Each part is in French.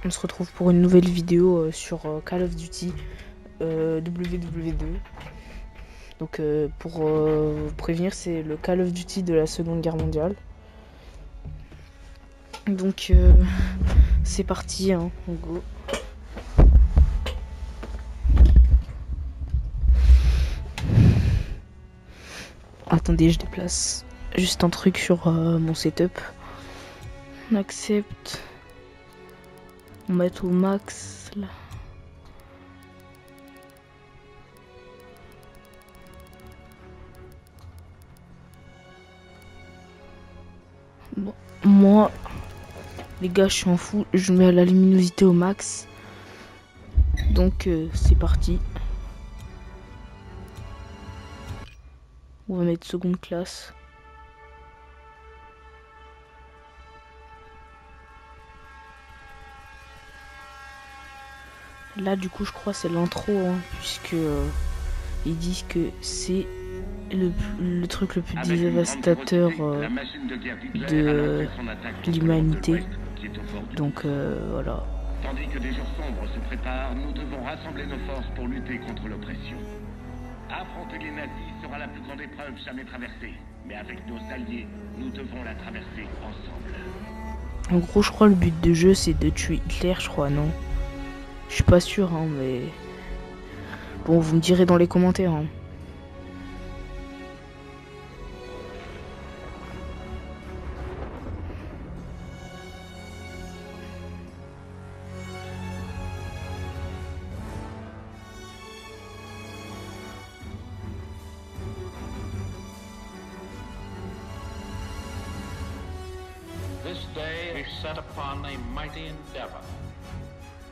On se retrouve pour une nouvelle vidéo sur Call of Duty WW2. Donc pour vous prévenir, c'est le Call of Duty de la Seconde Guerre mondiale. Donc c'est parti, hein, on go. Attendez, je déplace juste un truc sur mon setup. On accepte. On met au max là. Bon, moi, les gars, je suis en fou. Je mets la luminosité au max. Donc c'est parti. On va mettre seconde classe. Là, du coup, je crois c'est l'intro, hein, puisque ils disent que c'est le truc le plus dévastateur de l'humanité. Donc voilà. Tandis que des jours sombres se préparent, nous devons rassembler nos forces pour lutter contre l'oppression. Affronter les nazis sera la plus grande épreuve jamais traversée. Mais avec nos alliés, nous devons la traverser ensemble. En gros, je crois le but de jeu, c'est de tuer Hitler, je crois, non? Je suis pas sûr, hein, mais... Bon, vous me direz dans les commentaires, hein. This day we set upon a mighty endeavor,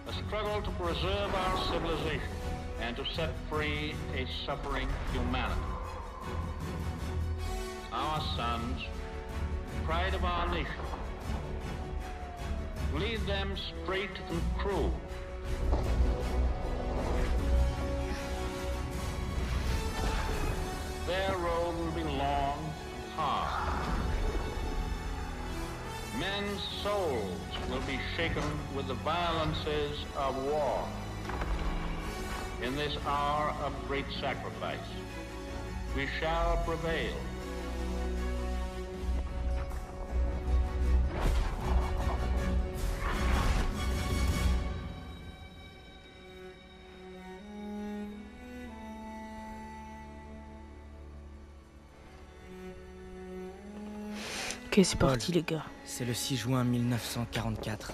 a struggle to preserve our civilization and to set free a suffering humanity. Our sons, pride of our nation, lead them straight and true. Their road will be long and hard. Men's souls will be shaken with the violences of war. In this hour of great sacrifice, we shall prevail. Ok, c'est parti, les gars. C'est le 6 juin 1944.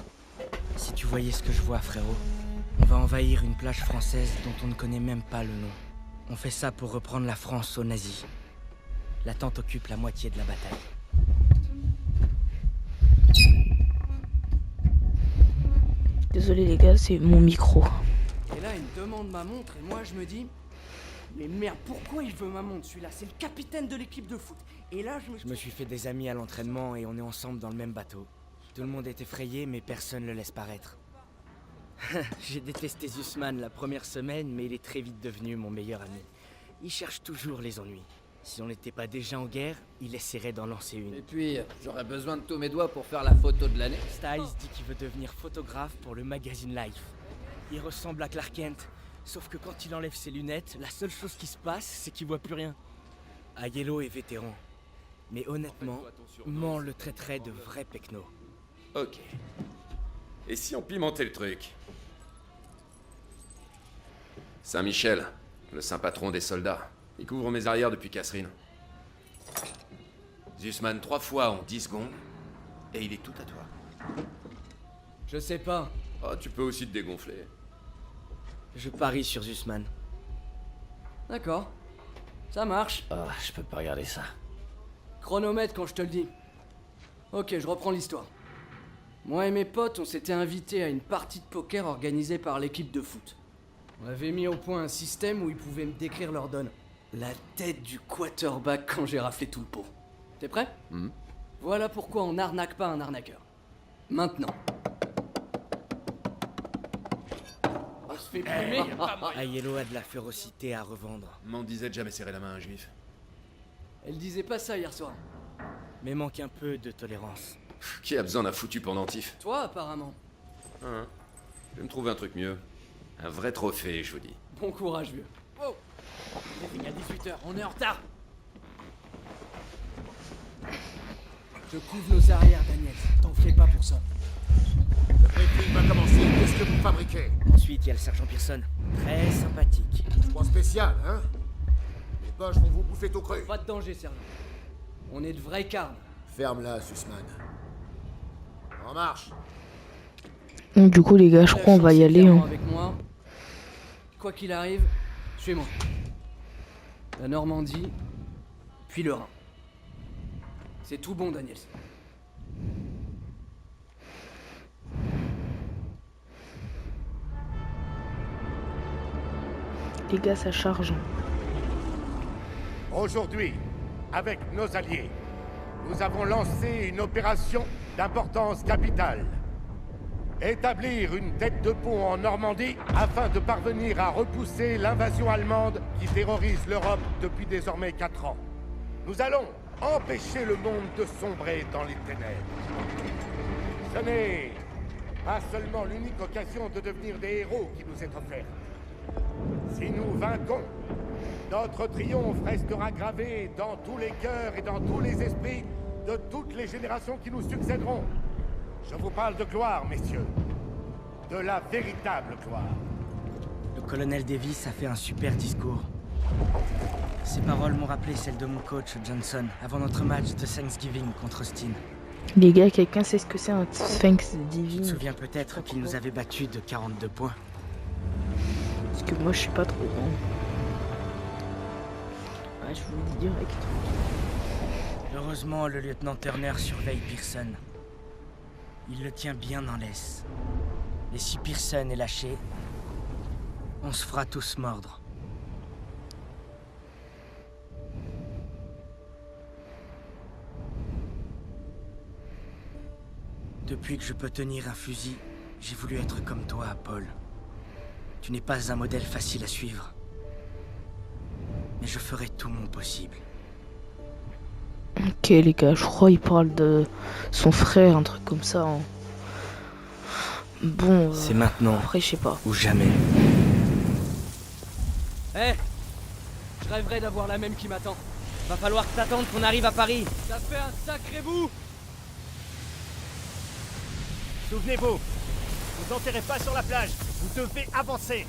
Si tu voyais ce que je vois, frérot, on va envahir une plage française dont on ne connaît même pas le nom. On fait ça pour reprendre la France aux nazis. La tente occupe la moitié de la bataille. Désolé, les gars, c'est mon micro. Et là, il me demande ma montre et moi je me dis... Mais merde, pourquoi il veut ma montre celui-là? C'est le capitaine de l'équipe de foot. Et là, Je me suis fait des amis à l'entraînement et on est ensemble dans le même bateau. Tout le monde est effrayé, mais personne le laisse paraître. J'ai détesté Zussman la première semaine, mais il est très vite devenu mon meilleur ami. Il cherche toujours les ennuis. Si on n'était pas déjà en guerre, il essaierait d'en lancer une. Et puis, j'aurais besoin de tous mes doigts pour faire la photo de l'année. Styles dit qu'il veut devenir photographe pour le magazine Life. Il ressemble à Clark Kent, sauf que quand il enlève ses lunettes, la seule chose qui se passe, c'est qu'il voit plus rien. Aiello est vétéran. Mais honnêtement, Mans le traiterait de vrai pecno. Ok. Et si on pimentait le truc? Saint-Michel, le saint patron des soldats. Il couvre mes arrières depuis Catherine. Zussman 3 fois en 10 secondes, et il est tout à toi. Je sais pas. Oh, tu peux aussi te dégonfler. Je parie sur Zussman. D'accord. Ça marche. Ah, je peux pas regarder ça. Chronomètre quand je te le dis. Ok, je reprends l'histoire. Moi et mes potes, on s'était invités à une partie de poker organisée par l'équipe de foot. On avait mis au point un système où ils pouvaient me décrire leur donne. La tête du quarterback quand j'ai raflé tout le pot. T'es prêt? Voilà pourquoi on n'arnaque pas un arnaqueur. Maintenant. On se fait plumer. Aiello a de la férocité à revendre. M'en disait de jamais serrer la main à un juif. Elle disait pas ça hier soir. Mais manque un peu de tolérance. Qui a besoin d'un foutu pendentif? Toi, apparemment. Hein? Je vais me trouver un truc mieux. Un vrai trophée, je vous dis. Bon courage, vieux. Oh, briefing à 18h, on est en retard. Je couvre nos arrières, Daniel. T'en fais pas pour ça. Le briefing va commencer. Qu'est-ce que vous fabriquez? Ensuite, il y a le sergent Pearson. Très sympathique. Pas spécial, hein? Les poches vont vous bouffer tout cru. Pas de danger, sergent. On est de vrais carnes. Ferme-la, Sussman. En marche. Donc, du coup, les gars, je crois on va y aller. Hein. Avec moi. Quoi qu'il arrive, suis-moi. La Normandie, puis le Rhin. C'est tout bon, Daniel. Les gars, ça charge. Aujourd'hui, avec nos alliés, nous avons lancé une opération d'importance capitale. Établir une tête de pont en Normandie afin de parvenir à repousser l'invasion allemande qui terrorise l'Europe depuis désormais 4 ans. Nous allons empêcher le monde de sombrer dans les ténèbres. Ce n'est pas seulement l'unique occasion de devenir des héros qui nous est offerte. Si nous vainquons, notre triomphe restera gravé dans tous les cœurs et dans tous les esprits de toutes les générations qui nous succéderont. Je vous parle de gloire, messieurs. De la véritable gloire. Le colonel Davis a fait un super discours. Ses paroles m'ont rappelé celles de mon coach Johnson avant notre match de Thanksgiving contre Austin. Les gars, quelqu'un sait ce que c'est un Sphinx Tu te divin? souviens peut-être qu'il nous avait battus de 42 points. Parce que moi, je suis pas trop. Ouais, je vous le dis direct. Heureusement, le lieutenant Turner surveille Pearson. Il le tient bien en laisse. Et si Pearson est lâché, on se fera tous mordre. Depuis que je peux tenir un fusil, j'ai voulu être comme toi, Paul. Tu n'es pas un modèle facile à suivre. Mais je ferai tout mon possible. Ok, les gars, je crois qu'il parle de son frère, un truc comme ça. Hein. Bon. C'est maintenant Après, je sais pas. ou jamais. Eh, je rêverais d'avoir la même qui m'attend. Va falloir que t'attendes qu'on arrive à Paris. Ça fait un sacré bout. Souvenez-vous, vous enterrez pas sur la plage, vous devez avancer.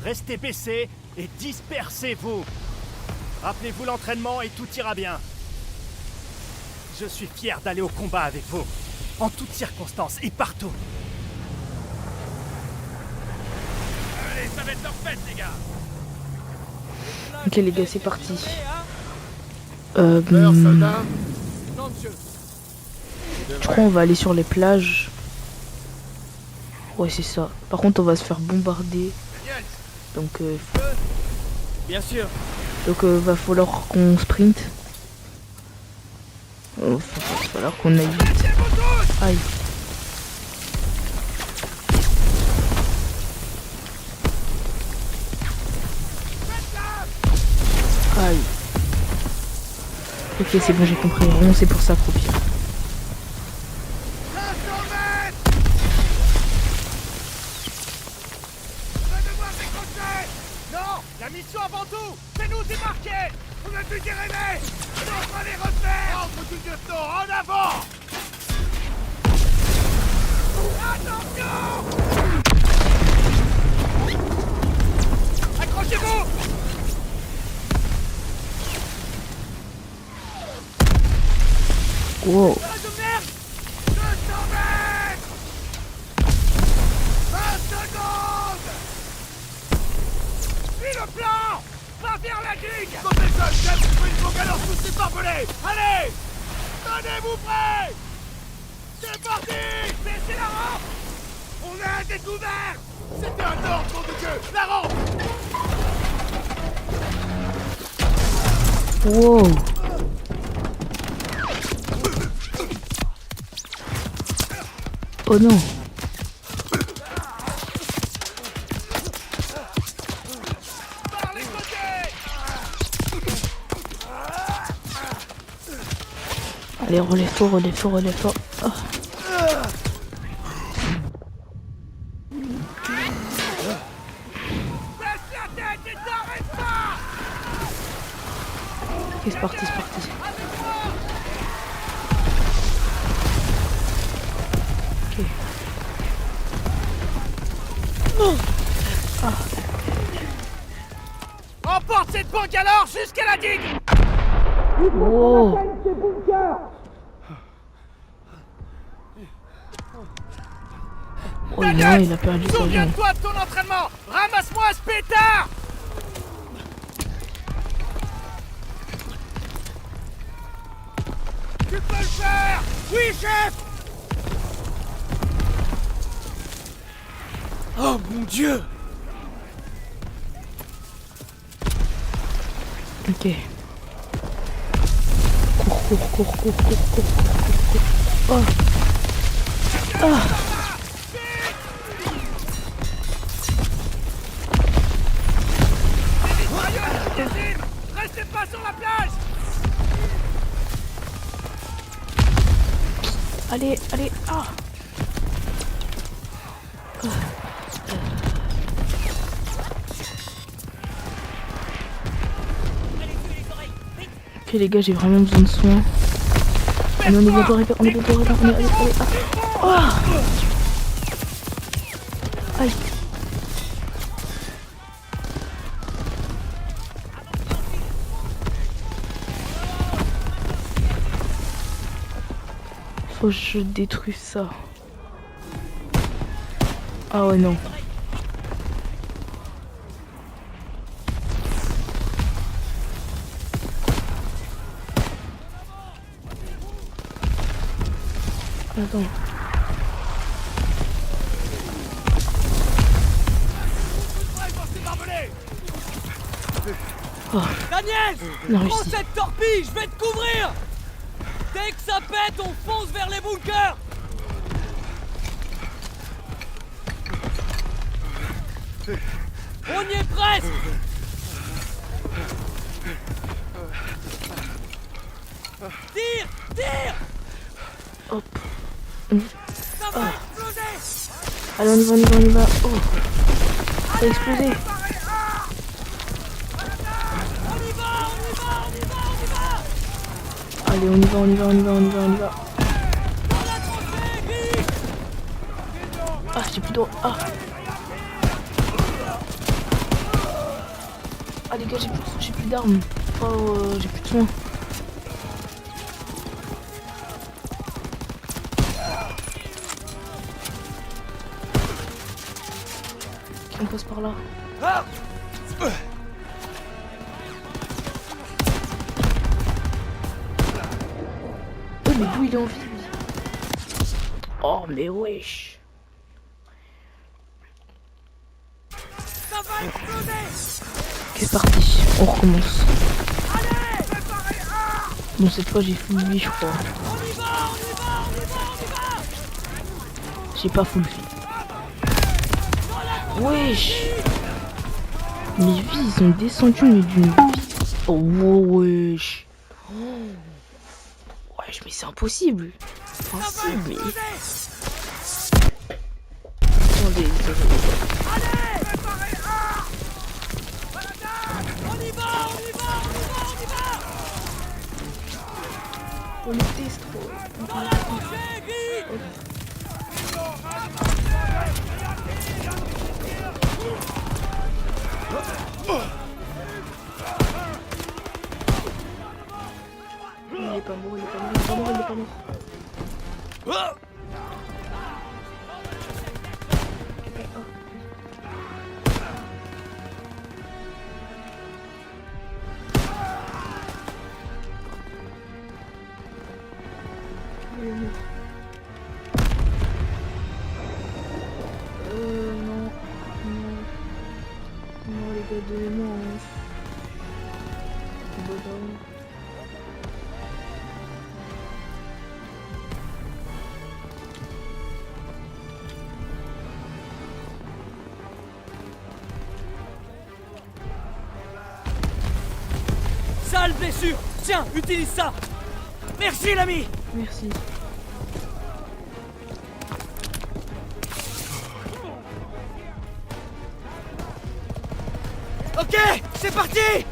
Restez baissés et dispersez-vous. Rappelez-vous l'entraînement et tout ira bien. Je suis fier d'aller au combat avec vous, en toutes circonstances et partout. Allez, ça va être leur fête, les gars. Ok, les gars, c'est parti. Peur, soldat? Non, monsieur. Je crois on va aller sur les plages. Ouais, c'est ça. Par contre, on va se faire bombarder. Donc, Bien sûr. va falloir qu'on sprint. Va falloir qu'on aille vite. Aïe. Aïe. Ok, c'est bon, j'ai compris. On c'est pour s'accroupir. Non, la mission avant tout, c'est nous démarquer. On a dû rêver. On va les refaire. Ordre du lieutenant, en avant. Attention. Accrochez-vous. Wow. Base de merde. 200 mètres. 20 secondes. Suis le plan. Va vers la digue. Montez ça, chef. Il faut qu'elle leur pousse ses barbelés. Allez. Tenez-vous prêts. C'est parti. Baissez la rampe. On a découvert. C'était un ordre, nom de Dieu. La rampe. Wow. Oh non. Par les côtés. Allez, relève-toi, relève-toi, relève-toi. Oh. c'est parti, c'est parti. Ok. Emporte cette banque alors jusqu'à la digue. Oh. Oh non, il a perdu sa jambe. Souviens-toi de ton entraînement. Ramasse-moi ce pétard. Tu peux le faire. Oui, chef. Oh mon Dieu! Ok. Cours. Oh. Ah. Restez pas sur la plage. Allez, ah. Ok les gars, j'ai vraiment besoin de soins. Allez, on est bientôt arrivé, allez, ah. Aïe. Faut que je détruise ça. Ah ouais non. Attends. Oh. Daniel! Non, Prends réussi. cette torpille, je vais te couvrir! Dès que ça pète, on fonce vers les bunkers! On y est presque! Tire! Hop. Ça va exploser! Allez, on y va. Oh. Ça a explosé. On y va! Allez, on y va. Dans la tranchée, vite! Ah, j'ai plus d'eau. Ah. Ah les gars, j'ai plus d'armes. Oh, j'ai plus de soins. Ok, on passe par là. Oh, mais d'où il est en vie, lui? Oh, mais wesh. Ça va exploser! Ok, c'est parti. On recommence. Bon, cette fois, j'ai full vie, je crois. On y va! J'ai pas full vie. Wesh. Mes vies, ils ont descendu, mais d'une vie. Oh, wow, wesh. Wesh, mais c'est impossible. Impossible, mais... Attendez. On y va! On est trop. Dans la tranchée, vite! Il est pas mort. Non, les gars, donnez-moi un... Bonhomme. Sale blessure! Tiens, utilise ça! Merci l'ami! Merci. Ok, c'est parti!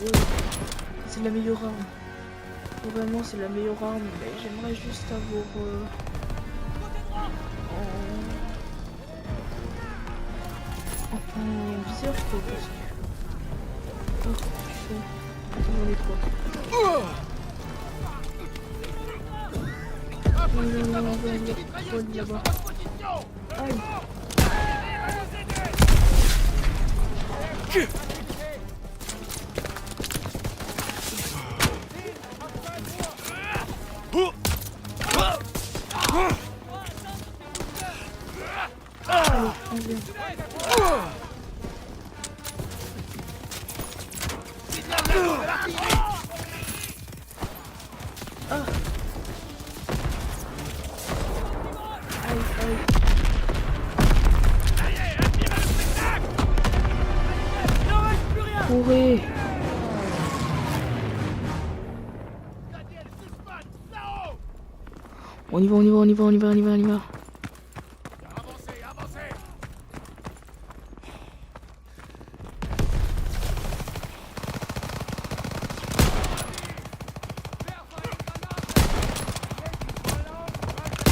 Ouais, c'est la meilleure arme. Vraiment, c'est la meilleure arme, mais j'aimerais juste avoir en viseur quoi, parce que... Oh, tu sais, on est trois. Non, va là-bas. Aïe. Allez, on vient. Ah. Aïe, aïe. Courez. On y va, on y va, on y va, on y va, on y va, on y va.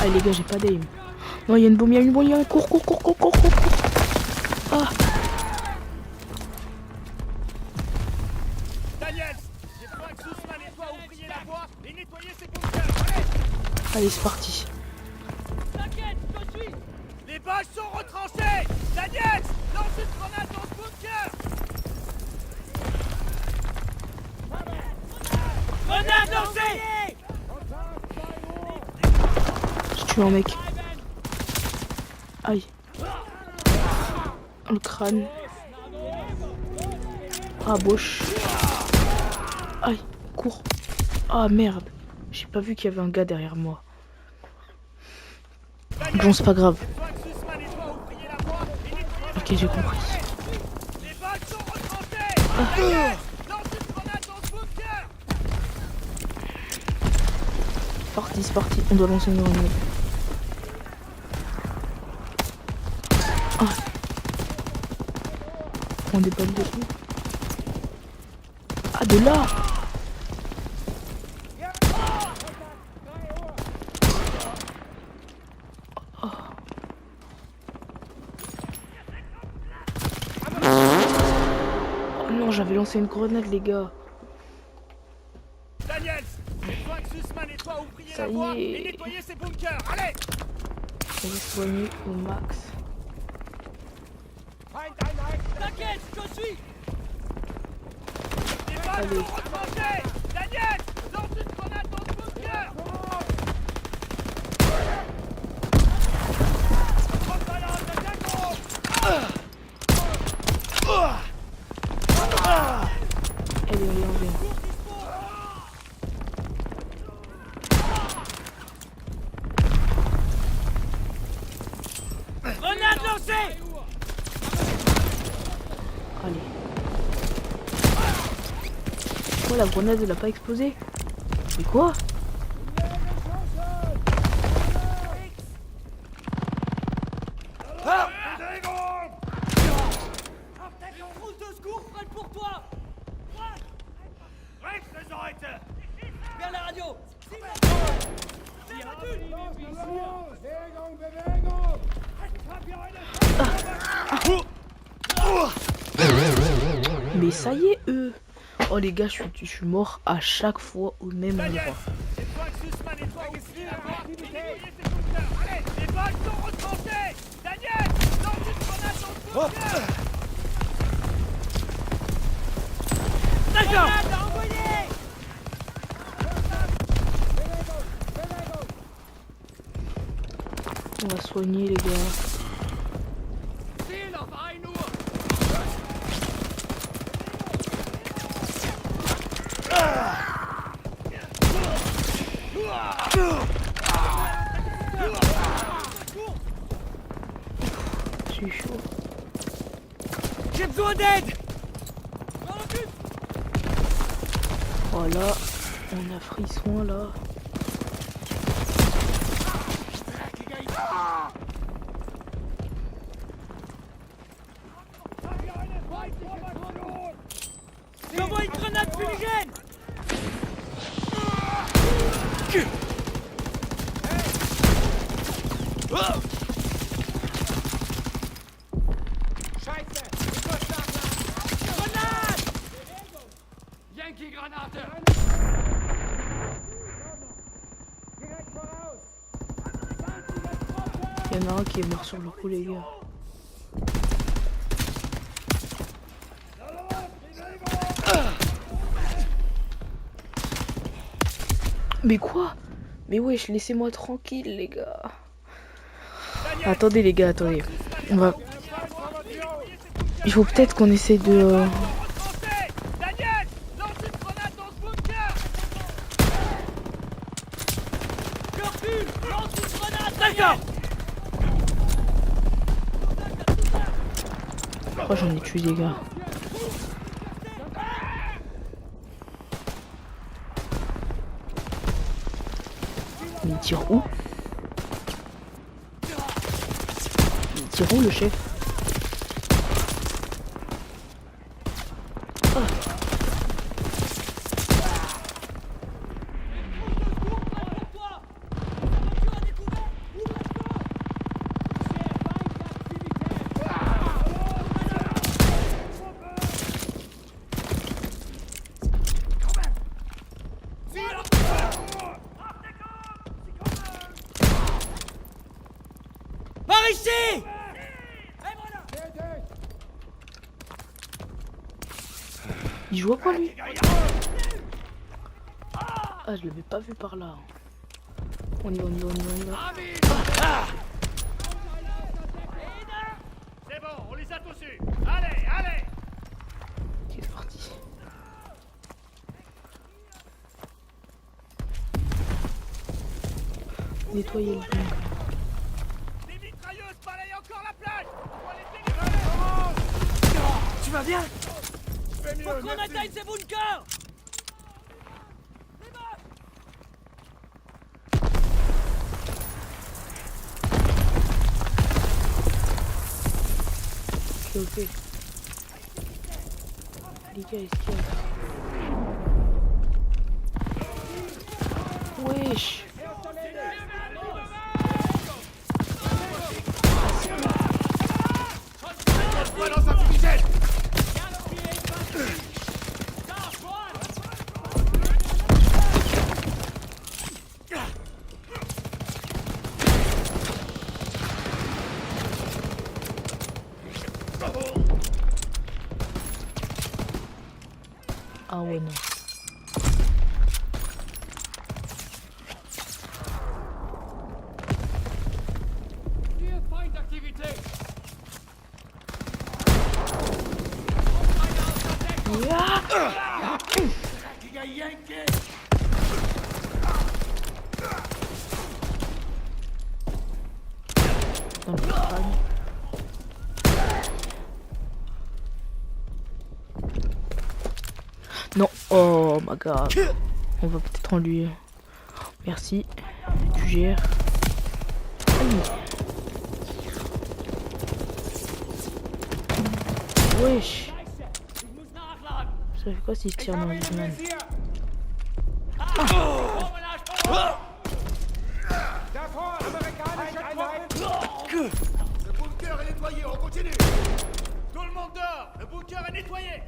Ah les gars, j'ai pas d'aim. Non, il y a une bombe, il y a une bombe, il y a un cours. Ah. Daniel, j'ai besoin que Sussman et toi ouvriez la voie et nettoyez ces bunkers. Allez, c'est parti. T'inquiète, je suis. Les bâches sont retranchées. Daniel, lance une grenade dans ce bunker. Grenade lancée. Je tue un mec. Aïe. Le crâne. Ah, bouche. Aïe, cours. Ah, merde. J'ai pas vu qu'il y avait un gars derrière moi. Bon, c'est pas grave. Ok, j'ai compris. Ah. C'est parti. On doit lancer une grenade. Ah. On est pas de où? Ah, de là. Oh. Oh non, j'avais lancé une grenade, les gars. Daniel, j'ai besoin que Sussman et toi ouvriez Ça la y voie est. et nettoyez ces bunkers. Allez. On va soigner au max. T'inquiète, je suis. Les balles Allez. sont retranchées. Daniel, lance une grenade dans ce bunker. Allez, on vient. Grenade lancée. Allez. Oh, la grenade, elle a pas explosé. C'est quoi? De secours prête pour toi. Rex, les oreilles. Vers la radio. Mais ça y est, eux. Oh les gars, je suis mort à chaque fois au même endroit. J'ai besoin que Sussman et toi ouvriez la voie et nettoyez ces bunkers. Allez, les balles sont retranchées. Daniel, lance une grenade dans ce bunker. D'accord. On va soigner les gars. Je suis chaud. J'ai besoin d'aide. Oh là, on a frisson là. J'envoie une grenade. Grenade fumigène! Yankee Granate! Il y en a un qui est mort sur le coup, les gars. Mais quoi? Mais wesh, laissez-moi tranquille, les gars. Attendez, les gars, attendez. On va... Il faut peut-être qu'on essaie de... Daniel, lance une grenade dans ce bunker. Je recule! Lance une grenade! D'accord! Oh, j'en ai tué, les gars. Mais il tire où? Il tire où, le chef? Par ici! Il joue à quoi, lui? Ah, je l'avais pas vu par là. On y va, on y va, on y va, on y va. C'est bon, on les a tous eus. Allez, allez. Ok, c'est parti. Nettoyer le bunker. Des mitrailleuses balayent encore la plage. On va les délivrer. Tu vas bien? Fais mieux, Faut qu'on merci. atteigne ces bunkers! Ok, ok. Les gars, est-ce qu'il y a... Wesh. Balance un fumigène. Ah ouais, non. Point d'activité! Dans le crâne. Non, oh my god. On va peut-être en lui. Merci. Tu gères. Aïe. Wesh. Ça fait quoi s'il tire dans le crâne? Le bunker est nettoyé, on continue. Tout le monde dort. Le bunker est nettoyé.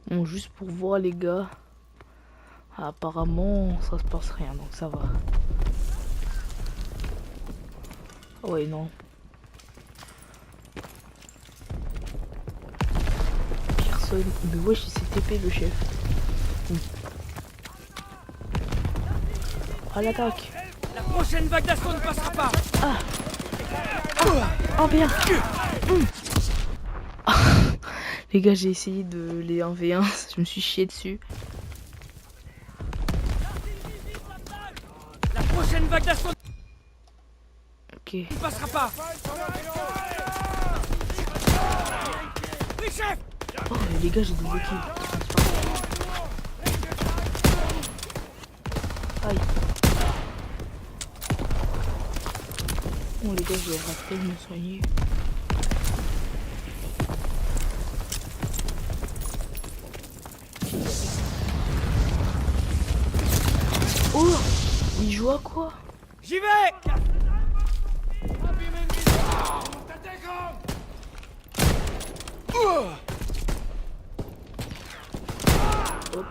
Bon, juste pour voir les gars. Apparemment, ça se passe rien, donc ça va. Ouais, non. Personne. Mais wesh, il s'est TP le chef. À l'attaque. La prochaine vague d'assaut ne passera pas! Oh bien. Les gars, j'ai essayé de les 1v1, je me suis chié dessus. La prochaine vague d'assaut Ok. ne passera pas! Oui, chef! Oh, mais les gars, j'ai des kills. Aïe. Bon les gars, je vais rappeler de me soigner. Oh, il joue à quoi? J'y vais! Hop.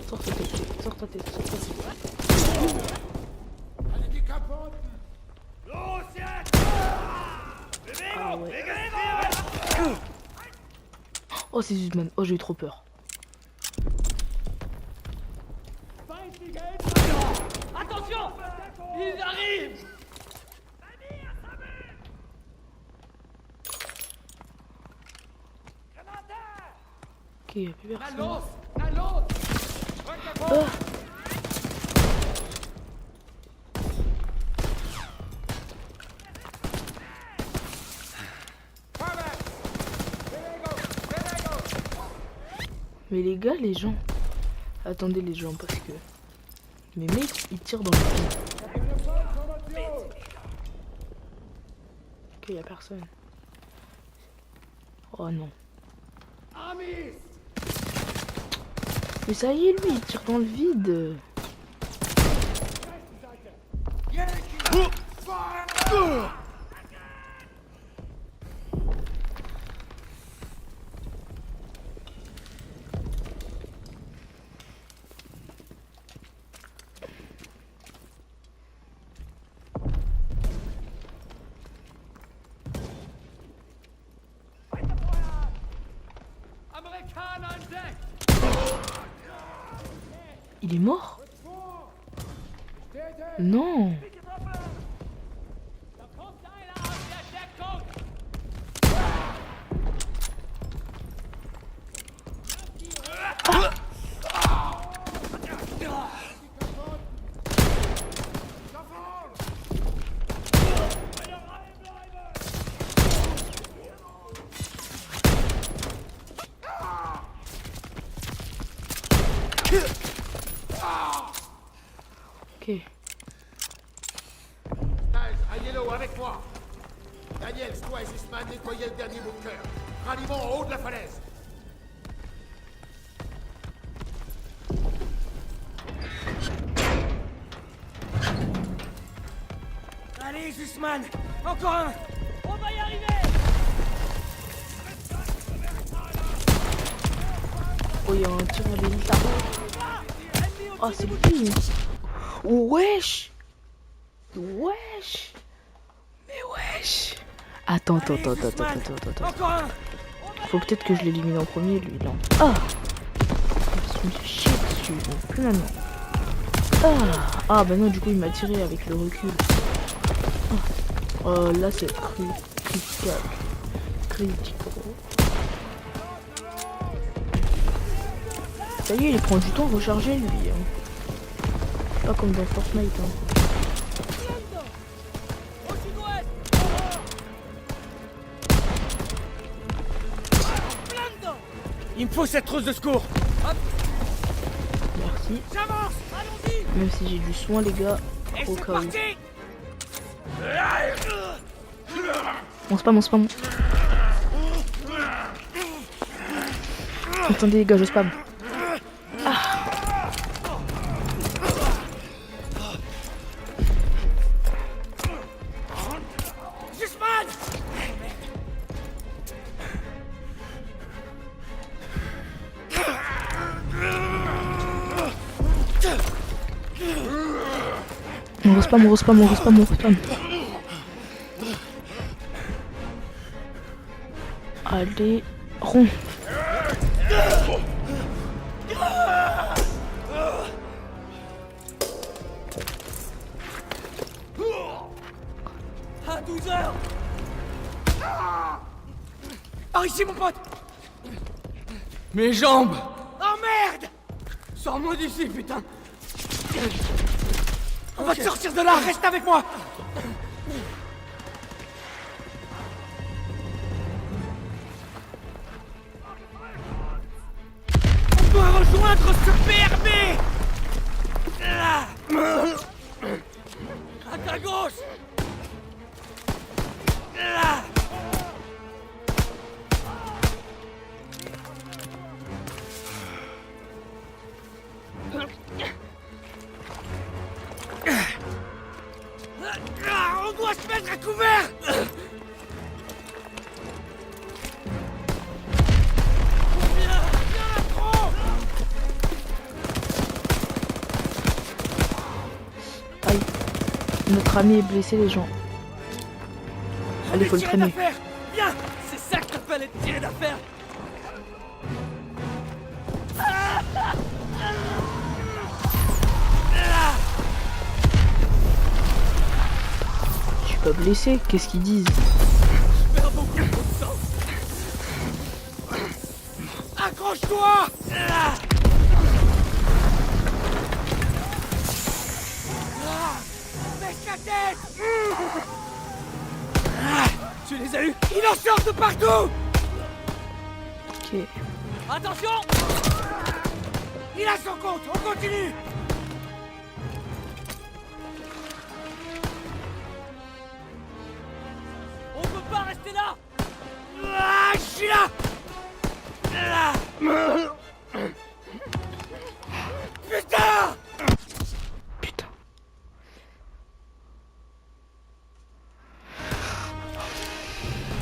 Sors ta tête, sors ta tête, sors ta tête. Ah ouais. Oh c'est Zuzman, oh j'ai eu trop peur. Attention! Ils arrivent! Ok, y'a plus personne. Allons! Ah. Mais les gars, les gens. Attendez les gens parce que. Mais mec, ils tirent dans le vide. Ok, y'a personne. Oh non. Mais ça y est, lui, il tire dans le vide. Il est mort? Non. Ok. Aiello, avec moi. Daniel, toi et Zussman, nettoyez le dernier bunker. Ralliement en haut de la falaise. Allez, Zussman! Encore un! On va y arriver! Oh, il y a un tir à l'élite là. Oh, c'est lui. Oh, wesh! Wesh! Mais wesh! Attends. Encore un! Faut peut-être que je l'élimine en premier, lui, là. Ah! Il me fait chier dessus, donc plus maintenant. Ah, bah non, du coup, il m'a tiré avec le recul. Oh, là, c'est critical. Ça y est, il prend du temps à recharger, lui. Pas comme dans Fortnite, hein. Il me faut cette trousse de secours! Merci. J'avance! Allons-y! Même si j'ai du soin, les gars, Et au c'est cas où. parti! On spam. Attendez, les gars, je spam. Zussman! On respam. Allez, rond. À 12 heures! Par ici, mon pote! Mes jambes! Oh merde! Sors-moi d'ici, putain! On va te sortir de là, reste avec moi! On doit rejoindre ce PRB! On doit se mettre à couvert. Aïe. Notre ami est blessé, les gens. Allez, faut le traîner. Viens, c'est ça que t'appelles être tiré d'affaire. Je suis pas blessé, qu'est-ce qu'ils disent? Je perds beaucoup trop de sang. Accroche-toi. Baisse la tête. Tu les as eus. Il en sort de partout. Ok. Attention. Il a son compte, on continue. On peut pas rester là. Je suis là. Putain. Putain.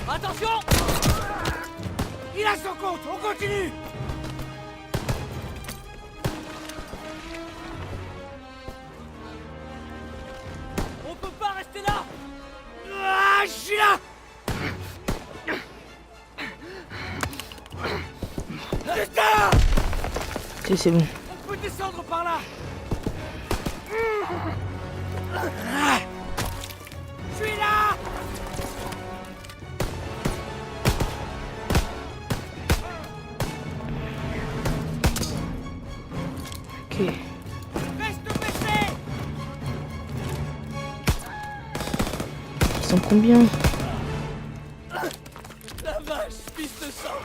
Attention. Il a son compte, on continue. On peut pas rester là. Je suis là. Putain. Ok, c'est bon. On peut descendre par là. Je suis là. Ok. Reste baissé. Ils sont combien? La vache, fils de sang.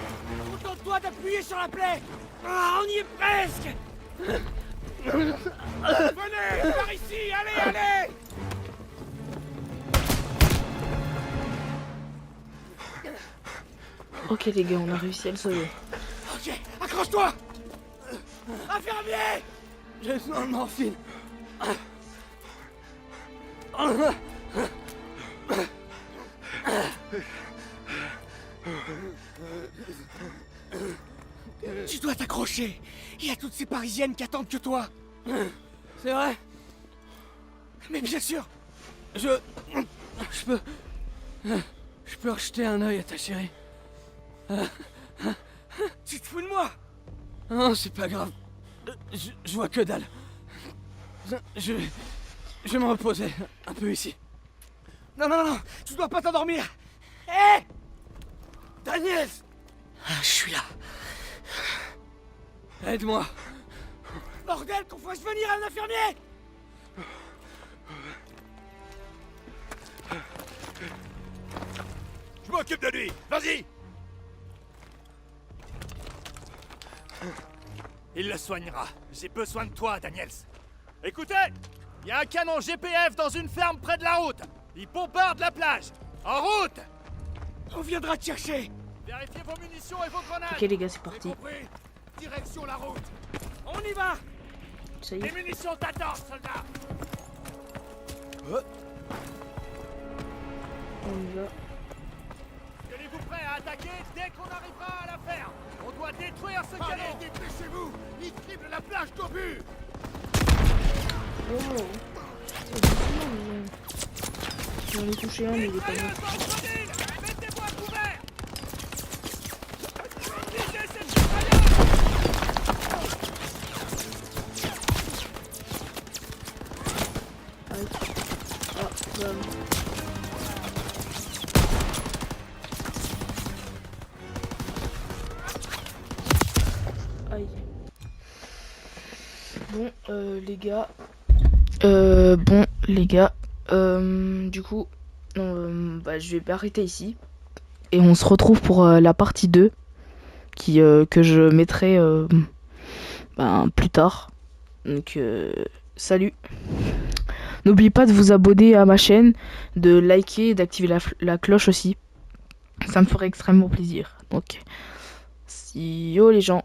Contente-toi d'appuyer sur la plaie. On y est presque. Venez, par ici, allez. Ok les gars, on a réussi à le sauver. Ok, accroche-toi. Infirmier. J'ai besoin de morphine. Tu dois t'accrocher. Il y a toutes ces Parisiennes qui attendent que toi. C'est vrai? Mais bien sûr. Je peux rejeter un œil à ta chérie. Tu te fous de moi? Non, c'est pas grave. Je vois que dalle. Je vais me reposer un peu ici. Non, tu dois pas t'endormir. Hé Daniel. Je suis là. Aide-moi. Bordel, qu'on fasse venir un infirmier. Je m'occupe de lui. Vas-y. Il le soignera. J'ai besoin de toi, Daniels. Écoutez, il y a un canon GPF dans une ferme près de la route. Il bombarde la plage. En route. On viendra te chercher. Vérifiez vos munitions et vos grenades. Ok les gars, c'est parti. Compris. Direction la route. On y va. Ça y Les est. munitions t'attendent, soldat. On y va. Tenez-vous prêts à attaquer dès qu'on arrivera à la ferme. On doit détruire ce Allez, canon. dépêchez-vous. Il crible la plage d'obus. Oh. C'est doucement, mais j'en ai touché un, mais il est pas mort. Mettez-vous à couvert. Visez cette Aïe. Ah, bah. Aïe. Bon, les gars. Du coup, je vais arrêter ici. Et on se retrouve pour la partie 2 que je mettrai plus tard. Donc, salut. N'oubliez pas de vous abonner à ma chaîne, de liker et d'activer la cloche aussi. Ça me ferait extrêmement plaisir. Donc, see you les gens.